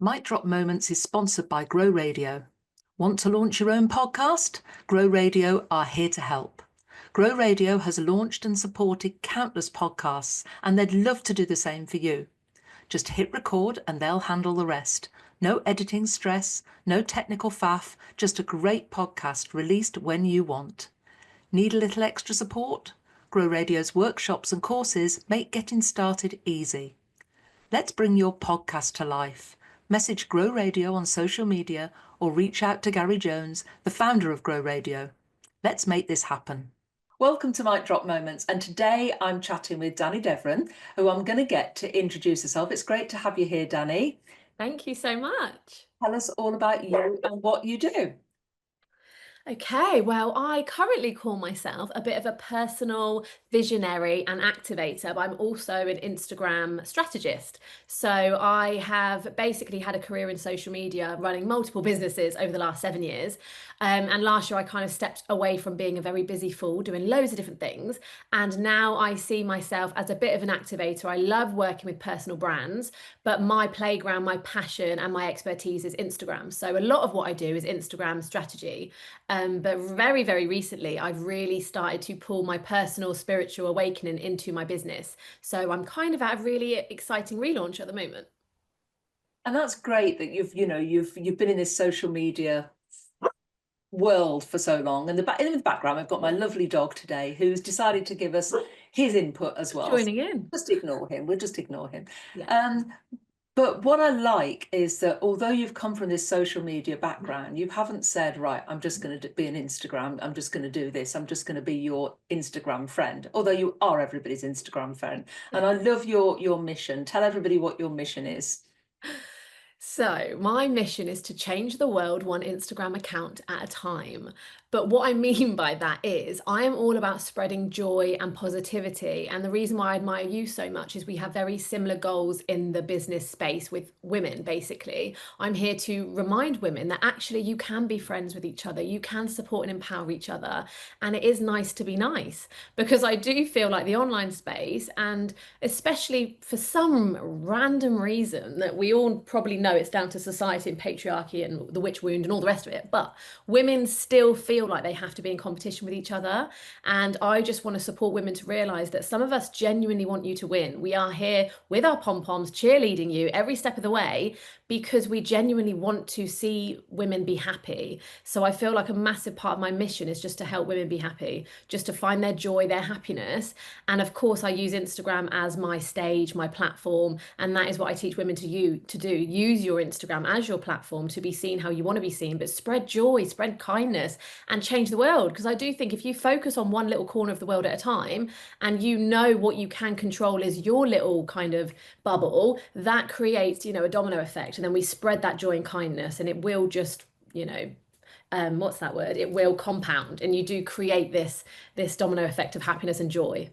Mic Drop Moments is sponsored by Grow Radio. Want to launch your own podcast? Grow Radio are here to help. Grow Radio has launched and supported countless podcasts, and they'd love to do the same for you. Just hit record and they'll handle the rest. No editing stress, no technical faff, just a great podcast released when you want. Need a little extra support? Grow Radio's workshops and courses make getting started easy. Let's bring your podcast to life. Message Grow Radio on social media or reach out to Gary Jones, the founder of Grow Radio. Let's make this happen. Welcome to Mic Drop Moments, and today I'm chatting with Dani Devren, who I'm going to get to introduce herself. It's great to have you here, Dani. Thank you so much. Tell us all about you and what you do. Okay, well, I currently call myself a bit of a personal visionary and activator, but I'm also an Instagram strategist. So I have basically had a career in social media, running multiple businesses over the last 7 years. And last year I kind of stepped away from being a very busy fool, doing loads of different things. And now I see myself as a bit of an activator. I love working with personal brands, but my playground, my passion and my expertise is Instagram. So a lot of what I do is Instagram strategy. But very, very recently, I've really started to pull my personal spiritual awakening into my business. So I'm kind of at a really exciting relaunch at the moment. And that's great that you've been in this social media world for so long. And in the background, I've got my lovely dog today who's decided to give us his input as well. Joining in. Just ignore him. We'll just ignore him. Yeah. But what I like is that although you've come from this social media background, you haven't said, right, I'm just going to be an Instagram. I'm just going to do this. I'm just going to be your Instagram friend, although you are everybody's Instagram friend. And I love your mission. Tell everybody what your mission is. So my mission is to change the world one Instagram account at a time. But what I mean by that is I am all about spreading joy and positivity. And the reason why I admire you so much is we have very similar goals in the business space with women, basically. I'm here to remind women that actually you can be friends with each other. You can support and empower each other. And it is nice to be nice, because I do feel like the online space, and especially for some random reason that we all probably know it's down to society and patriarchy and the witch wound and all the rest of it, but women still feel like they have to be in competition with each other. And I just want to support women to realize that some of us genuinely want you to win. We are here with our pom-poms cheerleading you every step of the way because we genuinely want to see women be happy. So I feel like a massive part of my mission is just to help women be happy, just to find their joy, their happiness. And of course I use Instagram as my stage, my platform, and that is what I teach women to do. Use your Instagram as your platform to be seen how you want to be seen, but spread joy, spread kindness, and change the world. Because I do think if you focus on one little corner of the world at a time, and you know what you can control is your little kind of bubble, that creates, a domino effect. And then we spread that joy and kindness, and it will just, what's that word? It will compound, and you do create this domino effect of happiness and joy.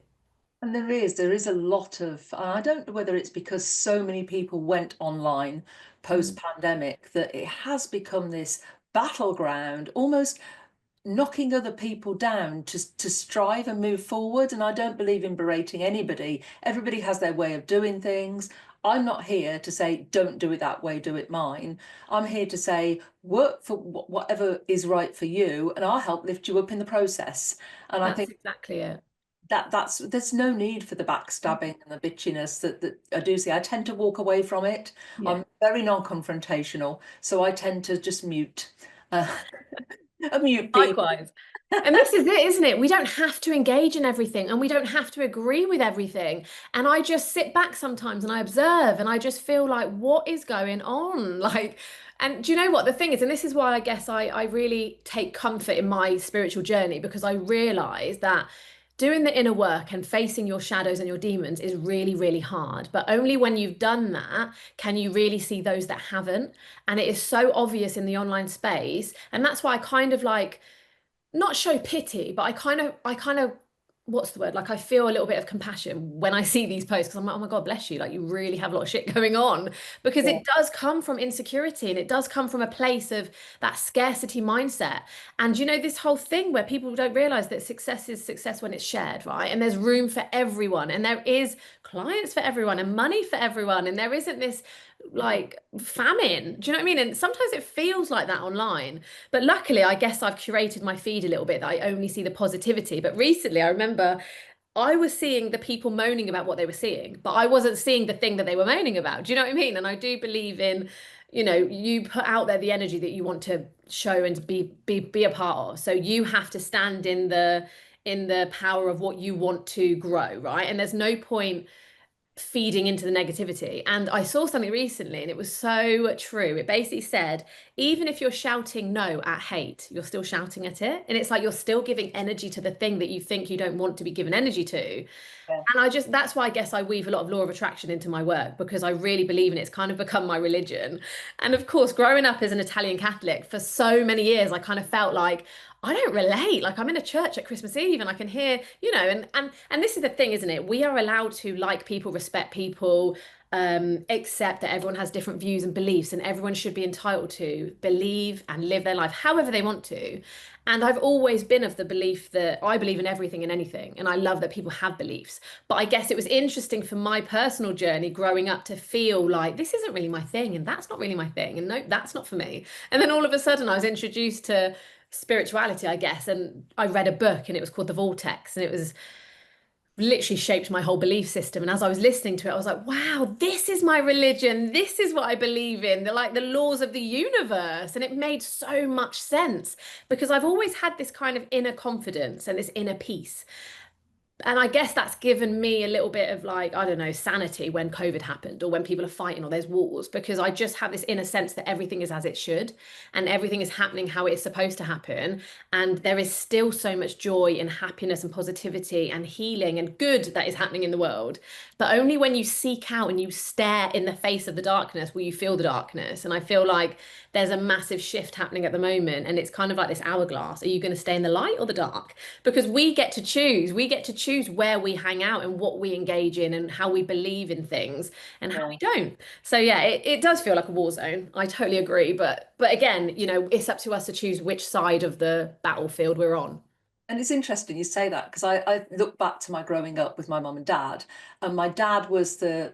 And there is a lot of, I don't know whether it's because so many people went online post-pandemic that it has become this battleground, almost knocking other people down to strive and move forward. And I don't believe in berating anybody. Everybody has their way of doing things. I'm not here to say, don't do it that way, do it mine. I'm here to say, work for whatever is right for you, and I'll help lift you up in the process. And I think exactly it. There's no need for the backstabbing and the bitchiness that I do see. I tend to walk away from it. Yeah. I'm very non-confrontational, so I tend to just mute. Mute people. Likewise. And this is it, isn't it? We don't have to engage in everything, and we don't have to agree with everything. And I just sit back sometimes and I observe, and I just feel like, what is going on? And do you know what the thing is? And this is why I guess I really take comfort in my spiritual journey, because I realize that doing the inner work and facing your shadows and your demons is really, really hard. But only when you've done that can you really see those that haven't. And it is so obvious in the online space. And that's why I kind of not show pity, but I kind of what's the word? I feel a little bit of compassion when I see these posts, because I'm like, oh my God, bless you. You really have a lot of shit going on, because it does come from insecurity, and it does come from a place of that scarcity mindset. And this whole thing where people don't realize that success is success when it's shared, right? And there's room for everyone, and there is clients for everyone and money for everyone, and there isn't this like famine. Do you know what I mean? And sometimes it feels like that online. But luckily, I guess I've curated my feed a little bit that I only see the positivity. But recently, I remember I was seeing the people moaning about what they were seeing, but I wasn't seeing the thing that they were moaning about. Do you know what I mean? And I do believe in, you put out there the energy that you want to show and to be a part of. So you have to stand in the power of what you want to grow, right? And there's no point feeding into the negativity. And I saw something recently and it was so true. It basically said, even if you're shouting no at hate, you're still shouting at it. And it's like you're still giving energy to the thing that you think you don't want to be given energy to. Yeah. And that's why I guess I weave a lot of law of attraction into my work, because I really believe in it. It's kind of become my religion. And of course, growing up as an Italian Catholic for so many years, I kind of felt like I don't relate. Like I'm in a church at Christmas Eve and I can hear, and this is the thing, isn't it? We are allowed to like people, respect people, accept that everyone has different views and beliefs, and everyone should be entitled to believe and live their life however they want to. And I've always been of the belief that I believe in everything and anything, and I love that people have beliefs. But I guess it was interesting for my personal journey growing up to feel like this isn't really my thing, and that's not really my thing, and no, that's not for me. And then all of a sudden I was introduced to spirituality, I guess, and I read a book and it was called The Vortex, and it was literally shaped my whole belief system. And as I was listening to it, I was like, wow, this is my religion. This is what I believe in. They're like the laws of the universe. And it made so much sense because I've always had this kind of inner confidence and this inner peace. And I guess that's given me a little bit of like, I don't know, sanity when COVID happened or when people are fighting or there's wars, because I just have this inner sense that everything is as it should and everything is happening how it is supposed to happen. And there is still so much joy and happiness and positivity and healing and good that is happening in the world. But only when you seek out and you stare in the face of the darkness will you feel the darkness. And I feel like there's a massive shift happening at the moment. And it's kind of like this hourglass. Are you going to stay in the light or the dark? Because we get to choose. We get to choose where we hang out and what we engage in and how we believe in things and how we don't. So yeah, it does feel like a war zone. I totally agree. But again, it's up to us to choose which side of the battlefield we're on. And it's interesting you say that because I look back to my growing up with my mum and dad, and my dad was the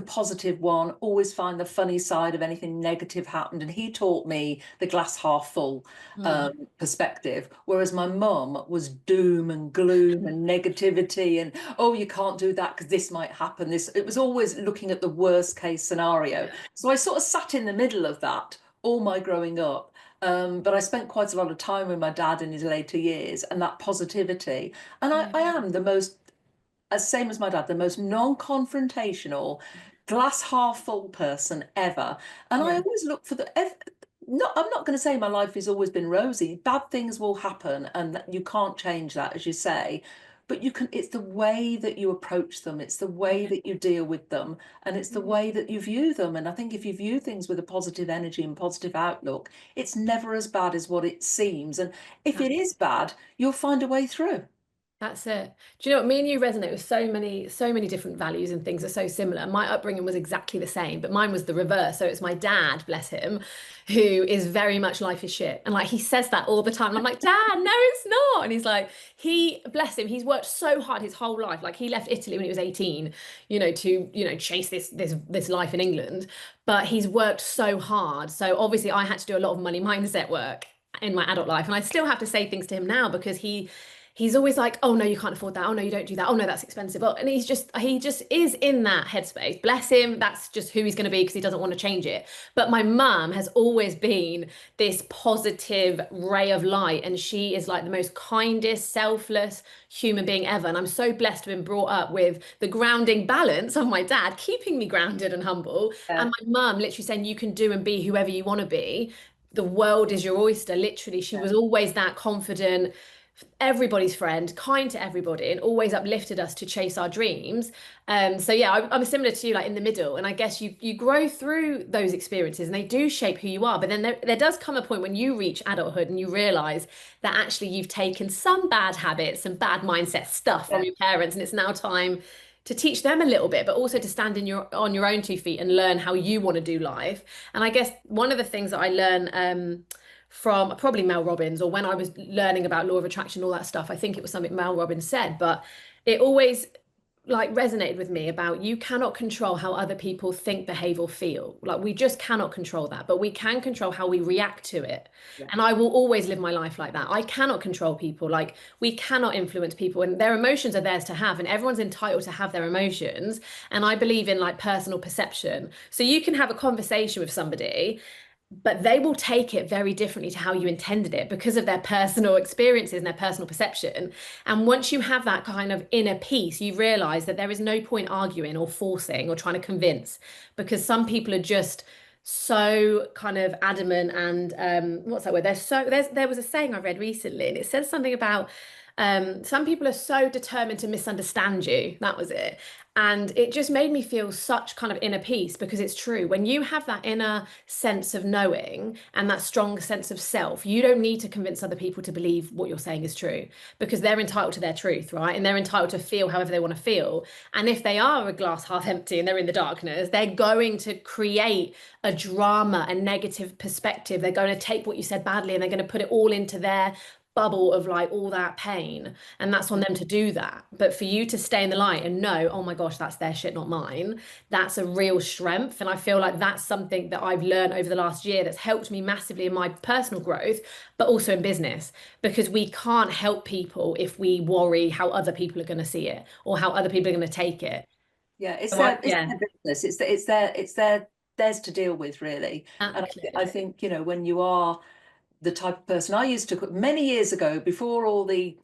positive one, always find the funny side of anything negative happened, and he taught me the glass half full perspective, whereas my mum was doom and gloom and negativity and, oh, you can't do that because this might happen. It was always looking at the worst case scenario. So I sort of sat in the middle of that all my growing up. But I spent quite a lot of time with my dad in his later years and that positivity. And I am the most, as same as my dad, the most non-confrontational, glass half full person ever. And I always look for I'm not going to say my life has always been rosy. Bad things will happen and you can't change that, as you say. But it's the way that you approach them, it's the way that you deal with them, and it's the way that you view them. And I think if you view things with a positive energy and positive outlook, it's never as bad as what it seems. And if it is bad, you'll find a way through. That's it. Do you know what? Me and you resonate with so many different values and things are so similar. My upbringing was exactly the same, but mine was the reverse. So it's my dad, bless him, who is very much life is shit. And like he says that all the time. And I'm like, Dad, no, it's not. And he's like, bless him, he's worked so hard his whole life. Like he left Italy when he was 18, to chase this life in England. But he's worked so hard. So obviously I had to do a lot of money mindset work in my adult life. And I still have to say things to him now because he's always like, oh no, you can't afford that. Oh no, you don't do that. Oh no, that's expensive. Oh, and he just is in that headspace. Bless him. That's just who he's going to be because he doesn't want to change it. But my mum has always been this positive ray of light. And she is like the most kindest, selfless human being ever. And I'm so blessed to have been brought up with the grounding balance of my dad, keeping me grounded and humble. Yeah. And my mum literally saying, you can do and be whoever you want to be. The world is your oyster. Literally, she was always that confident, everybody's friend, kind to everybody, and always uplifted us to chase our dreams. So yeah, I'm similar to you, like in the middle. And I guess you grow through those experiences and they do shape who you are. But then there does come a point when you reach adulthood and you realize that actually you've taken some bad habits and bad mindset stuff from your parents, and it's now time to teach them a little bit, but also to stand on your own 2 feet and learn how you want to do life. And I guess one of the things that I learn from probably Mel Robbins, or when I was learning about law of attraction, all that stuff, I think it was something Mel Robbins said, but it always like resonated with me about you cannot control how other people think, behave, or feel. Like we just cannot control that, but we can control how we react to it. Yeah. And I will always live my life like that. I cannot control people. Like we cannot influence people, and their emotions are theirs to have, and everyone's entitled to have their emotions. And I believe in like personal perception. So you can have a conversation with somebody, but they will take it very differently to how you intended it because of their personal experiences and their personal perception. And once you have that kind of inner peace, you realize that there is no point arguing or forcing or trying to convince, because some people are just so kind of adamant and what's that word? There was a saying I read recently, and it says something about some people are so determined to misunderstand you. That was it. And it just made me feel such kind of inner peace, because it's true. When you have that inner sense of knowing and that strong sense of self, you don't need to convince other people to believe what you're saying is true, because they're entitled to their truth, right? And they're entitled to feel however they want to feel. And if they are a glass half empty and they're in the darkness, they're going to create a drama, a negative perspective. They're going to take what you said badly and they're going to put it all into their bubble of like all that pain, and that's on them to do that. But for you to stay in the light and know, oh my gosh, that's their shit, not mine, that's a real strength. And I feel like that's something that I've learned over the last year that's helped me massively in my personal growth, but also in business, because we can't help people if we worry how other people are going to see it or how other people are going to take it. Yeah, it's So it's their business. It's theirs to deal with, really. And I absolutely. think, when you are the type of person I used to, many years ago, before all the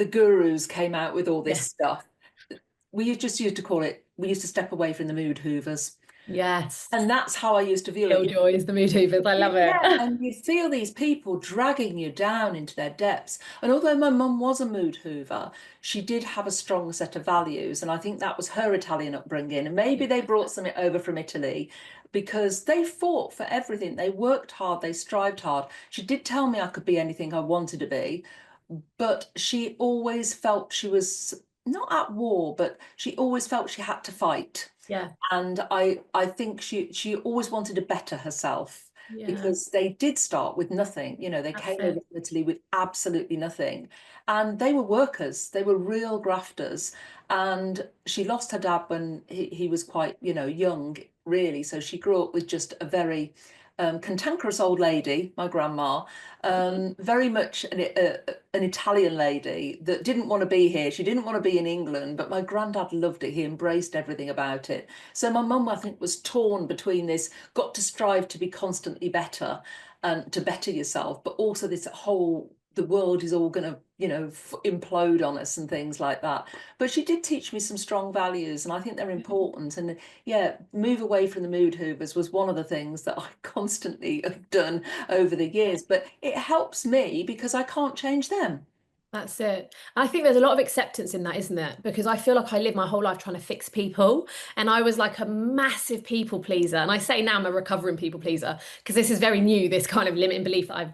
gurus came out with all this Yeah. stuff, we just used to call it, we used to step away from the mood hoovers. Yes. And that's how I used to view it. Killjoy is the mood hoovers. I love it. Yeah, and you feel these people dragging you down into their depths. And although my mum was a mood hoover, she did have a strong set of values. And I think that was her Italian upbringing. And maybe they brought something over from Italy, because they fought for everything. They worked hard, they strived hard. She did tell me I could be anything I wanted to be, but she always felt she was not at war, but she always felt she had to fight. Yeah. And I think she always wanted to better herself, Yeah. because they did start with nothing. They That's came over it. to Italy with absolutely nothing, and they were workers, they were real grafters. And she lost her dad when he was quite, young, really. So she grew up with just a very cantankerous old lady, my grandma, very much an Italian lady that didn't want to be here. She didn't want to be in England, but my granddad loved it. He embraced everything about it. So my mum, I think, was torn between this, got to strive to be constantly better and to better yourself, but also this whole, the world is all going to, implode on us and things like that. But she did teach me some strong values, and I think they're important. And yeah, move away from the mood hoovers was one of the things that I constantly have done over the years. But it helps me because I can't change them. That's it. I think there's a lot of acceptance in that, isn't there? Because I feel like I lived my whole life trying to fix people. And I was like a massive people pleaser. And I say now I'm a recovering people pleaser, because this is very new, this kind of limiting belief that I've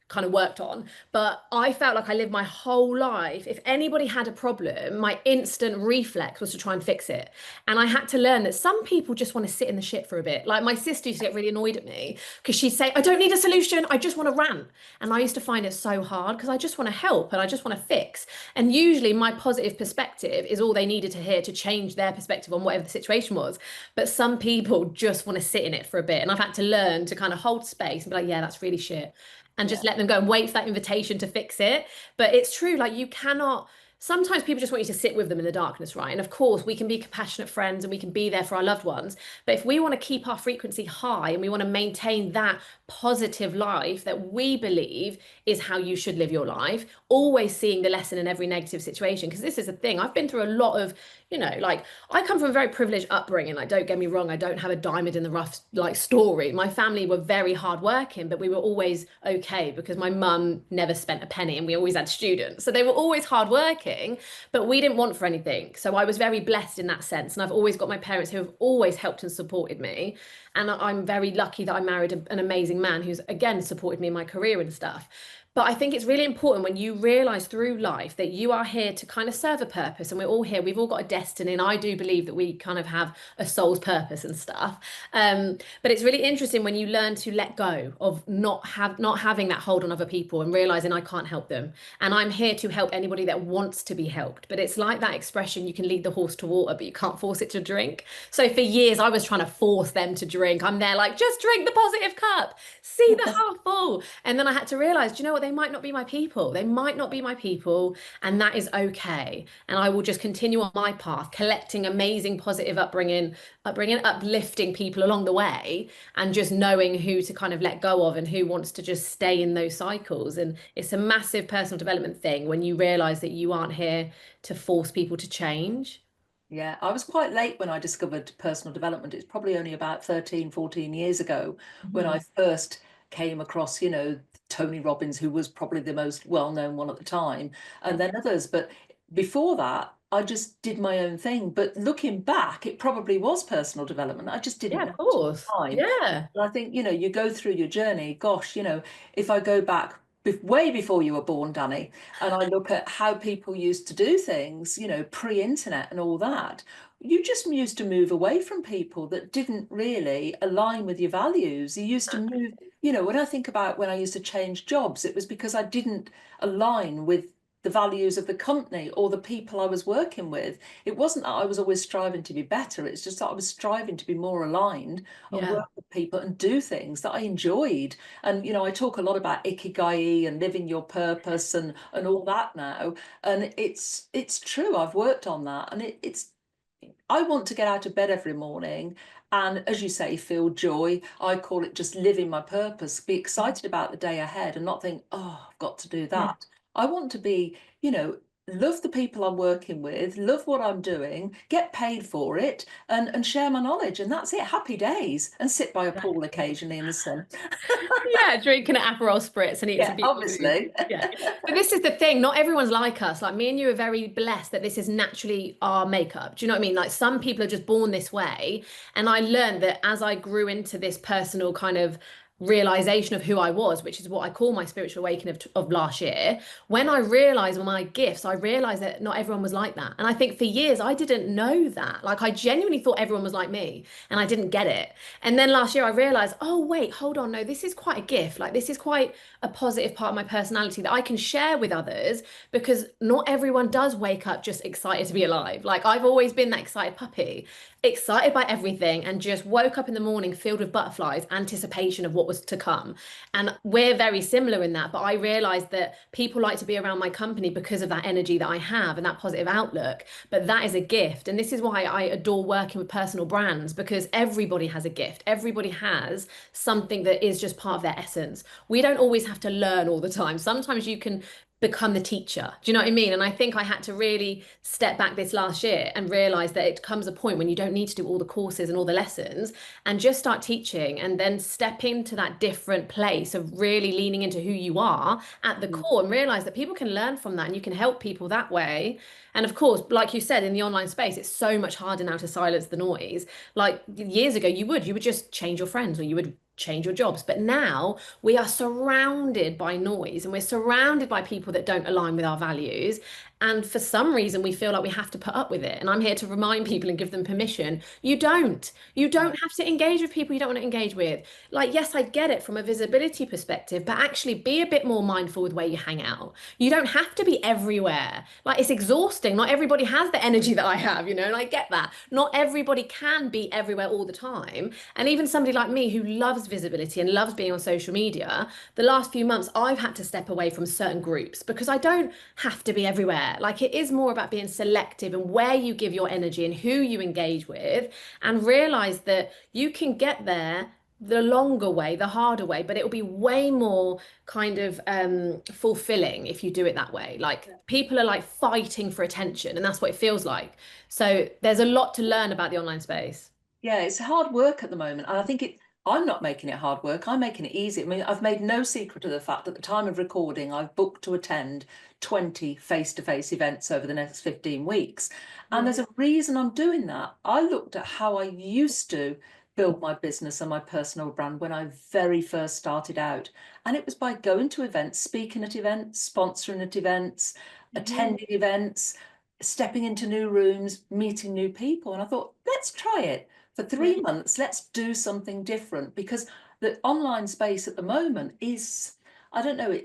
kind of worked on. But I felt like I lived my whole life. If anybody had a problem, my instant reflex was to try and fix it. And I had to learn that some people just want to sit in the shit for a bit. Like my sister used to get really annoyed at me because she'd say, I don't need a solution. I just want to rant. And I used to find it so hard because I just want to help and I just want to fix. And usually my positive perspective is all they needed to hear to change their perspective on whatever the situation was. But some people just want to sit in it for a bit. And I've had to learn to kind of hold space and be like, yeah, that's really shit, and Yeah. just let them go and wait for that invitation to fix it. But it's true, like you cannot. Sometimes people just want you to sit with them in the darkness, right? And of course, we can be compassionate friends and we can be there for our loved ones. But if we want to keep our frequency high and we want to maintain that positive life that we believe is how you should live your life, always seeing the lesson in every negative situation. Because this is the thing, I've been through a lot of, like I come from a very privileged upbringing. Like, don't get me wrong, I don't have a diamond in the rough like story. My family were very hardworking, but we were always okay because my mum never spent a penny and we always had students. So they were always hardworking, but we didn't want for anything. So I was very blessed in that sense. And I've always got my parents who have always helped and supported me. And I'm very lucky that I married an amazing man who's again supported me in my career and stuff. But I think it's really important when you realize through life that you are here to kind of serve a purpose, and we're all here. We've all got a destiny, and I do believe that we kind of have a soul's purpose and stuff. But it's really interesting when you learn to let go of not having that hold on other people and realizing I can't help them, and I'm here to help anybody that wants to be helped. But it's like that expression: you can lead the horse to water, but you can't force it to drink. So for years, I was trying to force them to drink. I'm there like, just drink the positive cup, see the half full. And then I had to realize, do you know what? They might not be my people. They might not be my people, and that is okay. And I will just continue on my path, collecting amazing positive uplifting people along the way, and just knowing who to kind of let go of and who wants to just stay in those cycles. And it's a massive personal development thing when you realize that you aren't here to force people to change. Yeah, I was quite late when I discovered personal development. It's probably only about 13, 14 years ago when I Mhm. first came across, Tony Robbins, who was probably the most well-known one at the time, and then others. But before that, I just did my own thing. But looking back, it probably was personal development. I just didn't Yeah, know of at course. the time. Yeah. And I think, you go through your journey. Gosh, if I go back way before you were born, Danny, and I look at how people used to do things, pre-internet and all that, you just used to move away from people that didn't really align with your values. You used to move, when I think about when I used to change jobs, it was because I didn't align with the values of the company or the people I was working with. It wasn't that I was always striving to be better. It's just that I was striving to be more aligned and Yeah. work with people and do things that I enjoyed. And I talk a lot about ikigai and living your purpose and all that now. And it's true. I've worked on that, and it's I want to get out of bed every morning and, as you say, feel joy. I call it just living my purpose, be excited about the day ahead and not think, oh, I've got to do Yeah. that. I want to be, love the people I'm working with, love what I'm doing, get paid for it, and share my knowledge. And that's it. Happy days. And sit by a pool Exactly. occasionally in the sun. Yeah, drinking an Aperol spritz and eating some Yeah, pizza. obviously. Yeah. But this is the thing, not everyone's like us. Like me and you are very blessed that this is naturally our makeup. Do you know what I mean? Like some people are just born this way. And I learned that as I grew into this personal kind of realization of who I was, which is what I call my spiritual awakening of last year. When I realized my gifts, I realized that not everyone was like that. And I think for years I didn't know that. Like I genuinely thought everyone was like me and I didn't get it. And then last year I realized, oh, wait, hold on. No, this is quite a gift. Like this is quite a positive part of my personality that I can share with others because not everyone does wake up just excited to be alive. Like I've always been that excited puppy, excited by everything, and just woke up in the morning filled with butterflies, anticipation of what was to come. And we're very similar in that. But I realized that people like to be around my company because of that energy that I have and that positive outlook. But that is a gift. And this is why I adore working with personal brands because everybody has a gift. Everybody has something that is just part of their essence. We don't always have to learn all the time. Sometimes you can become the teacher. Do you know what I mean? And I think I had to really step back this last year and realize that it comes a point when you don't need to do all the courses and all the lessons and just start teaching and then step into that different place of really leaning into who you are at the core and realize that people can learn from that and you can help people that way. And of course, like you said, in the online space, it's so much harder now to silence the noise. Like years ago, you would just change your friends or you would change your jobs. But now we are surrounded by noise and we're surrounded by people that don't align with our values. And for some reason, we feel like we have to put up with it. And I'm here to remind people and give them permission. You don't. You don't have to engage with people you don't want to engage with. Like, yes, I get it from a visibility perspective, but actually be a bit more mindful with where you hang out. You don't have to be everywhere. Like, it's exhausting. Not everybody has the energy that I have, and I get that. Not everybody can be everywhere all the time. And even somebody like me who loves visibility and loves being on social media, the last few months I've had to step away from certain groups because I don't have to be everywhere. Like it is more about being selective and where you give your energy and who you engage with, and realize that you can get there the longer way, the harder way, but it will be way more kind of fulfilling if you do it that way. Like people are like fighting for attention, and that's what it feels like. So there's a lot to learn about the online space. Yeah, it's hard work at the moment. And I think I'm not making it hard work. I'm making it easy. I mean, I've made no secret of the fact that at the time of recording, I've booked to attend 20 face-to-face events over the next 15 weeks. And Yeah. there's a reason I'm doing that. I looked at how I used to build my business and my personal brand when I very first started out. And it was by going to events, speaking at events, sponsoring at events, attending events, stepping into new rooms, meeting new people. And I thought, let's try it. For 3 months, let's do something different, because the online space at the moment is, I don't know,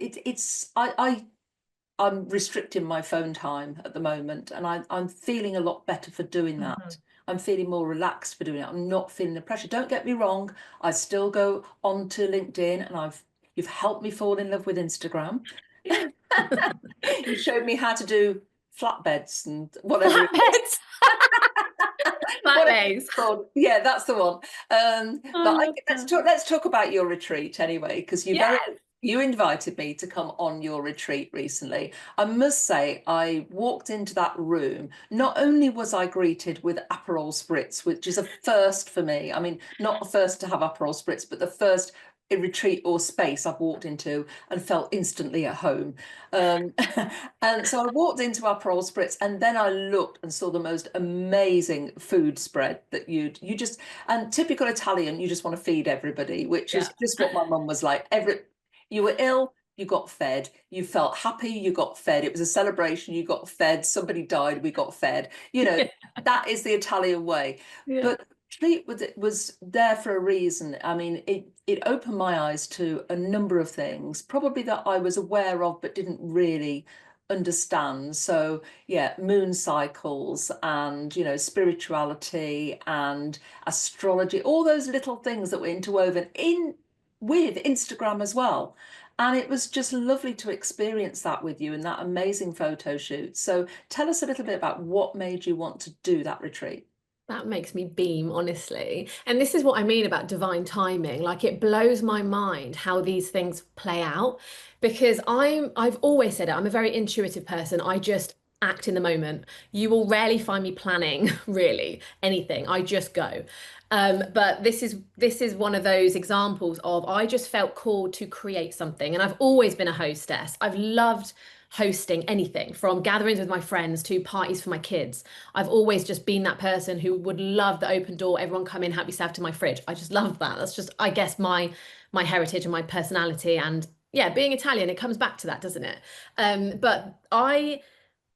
I'm restricting my phone time at the moment, and I'm feeling a lot better for doing that. I'm feeling more relaxed for doing it. I'm not feeling the pressure. Don't get me wrong, I still go onto LinkedIn, and you've helped me fall in love with Instagram. You showed me how to do flatbeds and whatever it is. Flatbeds. Yeah, that's the one. Let's talk about your retreat anyway, because you invited me to come on your retreat recently. I must say, I walked into that room. Not only was I greeted with Aperol Spritz, which is a first for me. I mean, not the first to have Aperol Spritz, but the first retreat or space I've walked into and felt instantly at home. And so I walked into Aperol Spritz, and then I looked and saw the most amazing food spread that you just, and typical Italian, you just want to feed everybody, which is just what my mum was like. You were ill, you got fed. You felt happy, you got fed. It was a celebration, you got fed. Somebody died, we got fed. That is the Italian way. But Treat was there for a reason. I mean, it opened my eyes to a number of things, probably that I was aware of but didn't really understand. So yeah, moon cycles and spirituality and astrology, all those little things that were interwoven in with Instagram as well. And it was just lovely to experience that with you in that amazing photo shoot. So tell us a little bit about what made you want to do that retreat. That makes me beam, honestly. And this is what I mean about divine timing. Like, it blows my mind how these things play out, because I've always said it, I'm a very intuitive person. I just act in the moment. You will rarely find me planning really anything. I just go. But this is one of those examples of, I just felt called to create something. And I've always been a hostess. I've loved hosting anything from gatherings with my friends to parties for my kids. I've always just been that person who would love the open door, everyone come in, help yourself to my fridge. I just love that. That's just, I guess, my heritage and my personality. And yeah, being Italian, it comes back to that, doesn't it? But I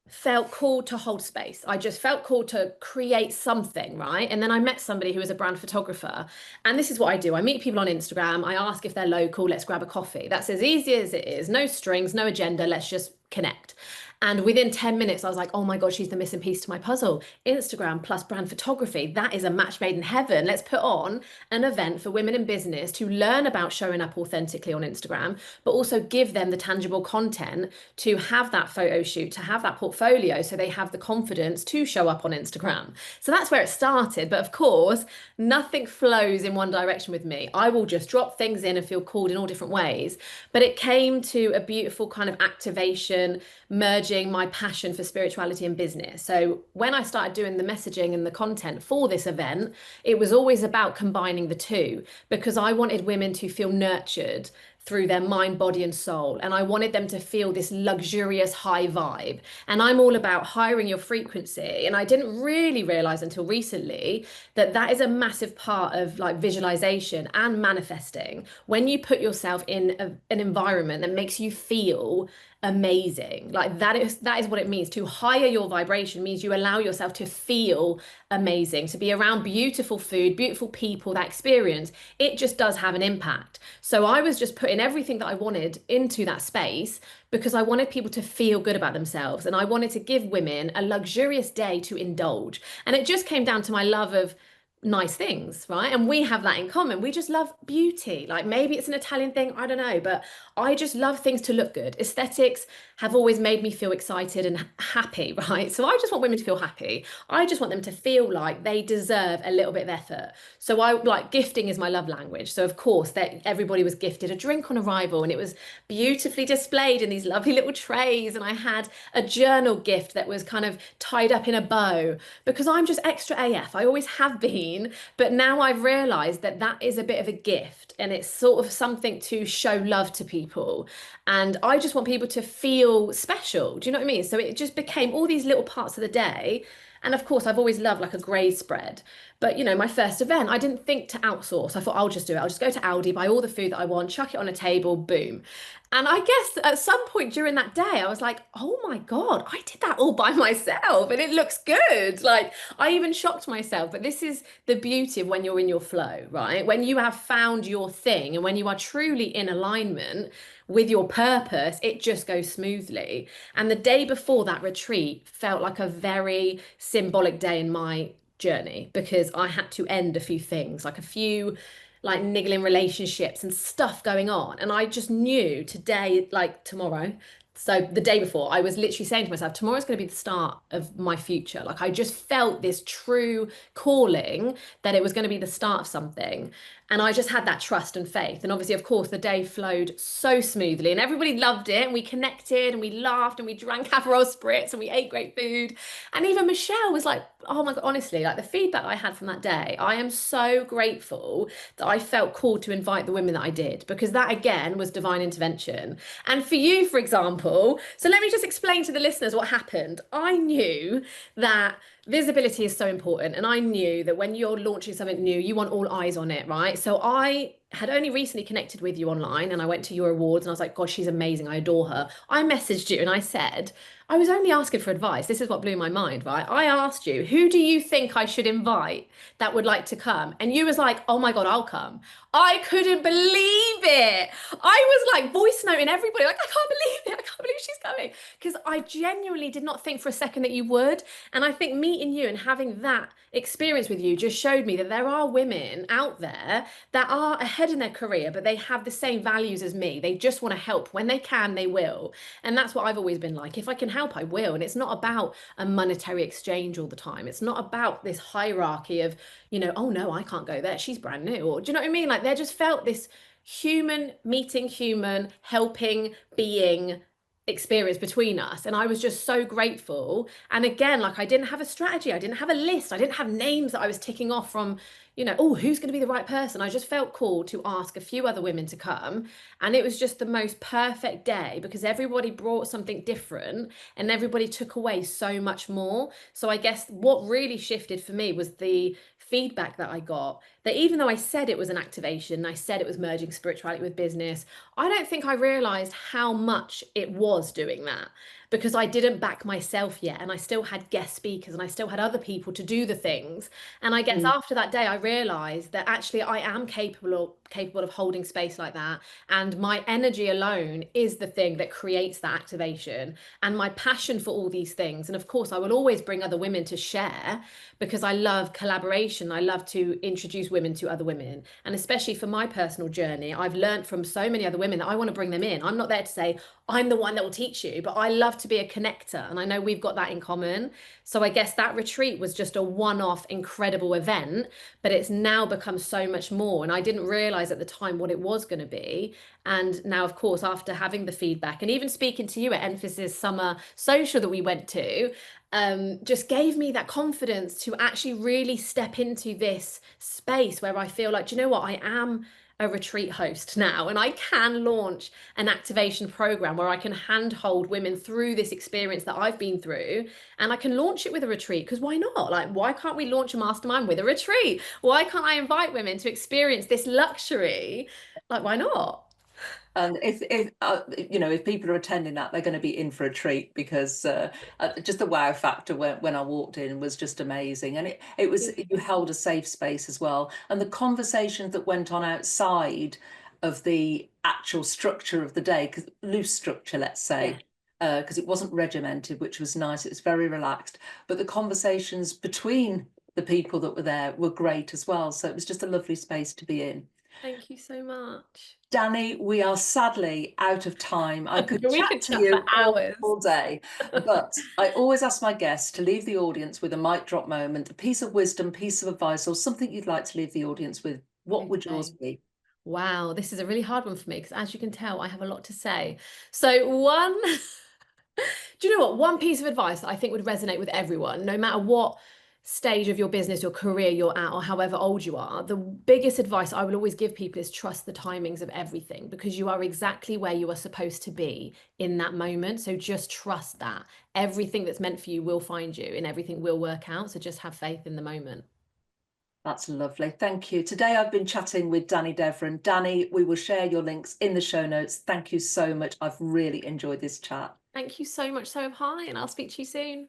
felt called to hold space. I just felt called to create something, right? And then I met somebody who was a brand photographer. And this is what I do. I meet people on Instagram. I ask if they're local. Let's grab a coffee. That's as easy as it is. No strings, no agenda. Let's just connect. And within 10 minutes, I was like, oh my God, she's the missing piece to my puzzle. Instagram plus brand photography. That is a match made in heaven. Let's put on an event for women in business to learn about showing up authentically on Instagram, but also give them the tangible content to have that photo shoot, to have that portfolio, so they have the confidence to show up on Instagram. So that's where it started. But of course, nothing flows in one direction with me. I will just drop things in and feel called in all different ways. But it came to a beautiful kind of activation, merging my passion for spirituality and business. So when I started doing the messaging and the content for this event, it was always about combining the two, because I wanted women to feel nurtured through their mind, body, and soul. And I wanted them to feel this luxurious high vibe. And I'm all about hiring your frequency. And I didn't really realize until recently that that is a massive part of like visualization and manifesting. When you put yourself in an environment that makes you feel amazing, like that is what it means. To higher your vibration means you allow yourself to feel amazing, to be around beautiful food, beautiful people, that experience. It just does have an impact. So I was just putting everything that I wanted into that space, because I wanted people to feel good about themselves, and I wanted to give women a luxurious day to indulge. And it just came down to my love of nice things, right? And we have that in common. We just love beauty. Like, maybe it's an Italian thing, I don't know, but I just love things to look good. Aesthetics have always made me feel excited and happy, right? So I just want women to feel happy. I just want them to feel like they deserve a little bit of effort. So I like, gifting is my love language. So of course that everybody was gifted a drink on arrival, and it was beautifully displayed in these lovely little trays. And I had a journal gift that was kind of tied up in a bow, because I'm just extra AF. I always have been, but now I've realized that that is a bit of a gift, and it's sort of something to show love to people. And I just want people to feel special. Do you know what I mean? So it just became all these little parts of the day. And of course, I've always loved like a graze spread, But you know, my first event, I didn't think to outsource. I thought I'll just do it. I'll just go to Aldi, buy all the food that I want, chuck it on a table, boom. And I guess at some point during that day, I was like, oh my God, I did that all by myself and it looks good. Like I even shocked myself. But this is the beauty of when you're in your flow, right? When you have found your thing and when you are truly in alignment with your purpose, it just goes smoothly. And the day before that retreat felt like a very symbolic day in my journey because I had to end a few things, like a few like niggling relationships and stuff going on. And I just knew today, like tomorrow, so the day before, I was literally saying to myself, tomorrow's going to be the start of my future. Like I just felt this true calling that it was going to be the start of something. And I just had that trust and faith. And obviously, of course, the day flowed so smoothly and everybody loved it. And we connected and we laughed and we drank Aperol spritz and we ate great food. And even Michelle was like, oh my God, honestly, like the feedback I had from that day, I am so grateful that I felt called to invite the women that I did, because that again was divine intervention. And for you, for example, so let me just explain to the listeners what happened. I knew that visibility is so important. And I knew that when you're launching something new, you want all eyes on it, right? So I had only recently connected with you online and I went to your awards and I was like, God, she's amazing. I adore her. I messaged you and I said, I was only asking for advice. This is what blew my mind, right? I asked you, who do you think I should invite that would like to come? And you was like, oh my God, I'll come. I couldn't believe it. I was like voice noting everybody, like, I can't believe it. I can't believe she's coming. Because I genuinely did not think for a second that you would. And I think meeting you and having that experience with you just showed me that there are women out there that are ahead in their career, but they have the same values as me. They just want to help. When they can, they will. And that's what I've always been like. If I can help, I will. And it's not about a monetary exchange all the time. It's not about this hierarchy of, oh no, I can't go there. She's brand new. Or do you know what I mean? Like there just felt this human meeting human, helping, being experience between us. And I was just so grateful. And again, like I didn't have a strategy, I didn't have a list, I didn't have names that I was ticking off from, oh, who's going to be the right person. I just felt called to ask a few other women to come. And it was just the most perfect day because everybody brought something different and everybody took away so much more. So I guess what really shifted for me was the feedback that I got, that even though I said it was an activation, I said it was merging spirituality with business, I don't think I realized how much it was doing that because I didn't back myself yet. And I still had guest speakers and I still had other people to do the things. And I guess after that day, I realized that actually I am capable of holding space like that. And my energy alone is the thing that creates that activation and my passion for all these things. And of course, I will always bring other women to share because I love collaboration. I love to introduce women to other women. And especially for my personal journey, I've learned from so many other women that I want to bring them in. I'm not there to say, I'm the one that will teach you, but I love to be a connector. And I know we've got that in common. So I guess that retreat was just a one-off incredible event, but it's now become so much more. And I didn't realize at the time what it was going to be. And now, of course, after having the feedback and even speaking to you at Emphasis Summer Social that we went to, just gave me that confidence to actually really step into this space where I feel like, do you know what, I am a retreat host now and I can launch an activation program where I can handhold women through this experience that I've been through and I can launch it with a retreat because why not? Like, why can't we launch a mastermind with a retreat? Why can't I invite women to experience this luxury? Like, why not? And if people are attending that, they're going to be in for a treat because just the wow factor when I walked in was just amazing. And you held a safe space as well. And the conversations that went on outside of the actual structure of the day, loose structure, let's say, because it wasn't regimented, which was nice. It was very relaxed. But the conversations between the people that were there were great as well. So it was just a lovely space to be in. Thank you so much. Dani, we are sadly out of time. I could chat to you for hours. all day, but I always ask my guests to leave the audience with a mic drop moment, a piece of wisdom, piece of advice, or something you'd like to leave the audience with. What would yours be? Wow, this is a really hard one for me because as you can tell, I have a lot to say. So do you know what? One piece of advice that I think would resonate with everyone, no matter what stage of your business, your career you're at, or however old you are, the biggest advice I will always give people is trust the timings of everything because you are exactly where you are supposed to be in that moment. So just trust that everything that's meant for you will find you and everything will work out. So just have faith in the moment. That's lovely. Thank you. Today I've been chatting with Dani Devren. Dani, we will share your links in the show notes. Thank you so much. I've really enjoyed this chat. Thank you so much, so have I, and I'll speak to you soon.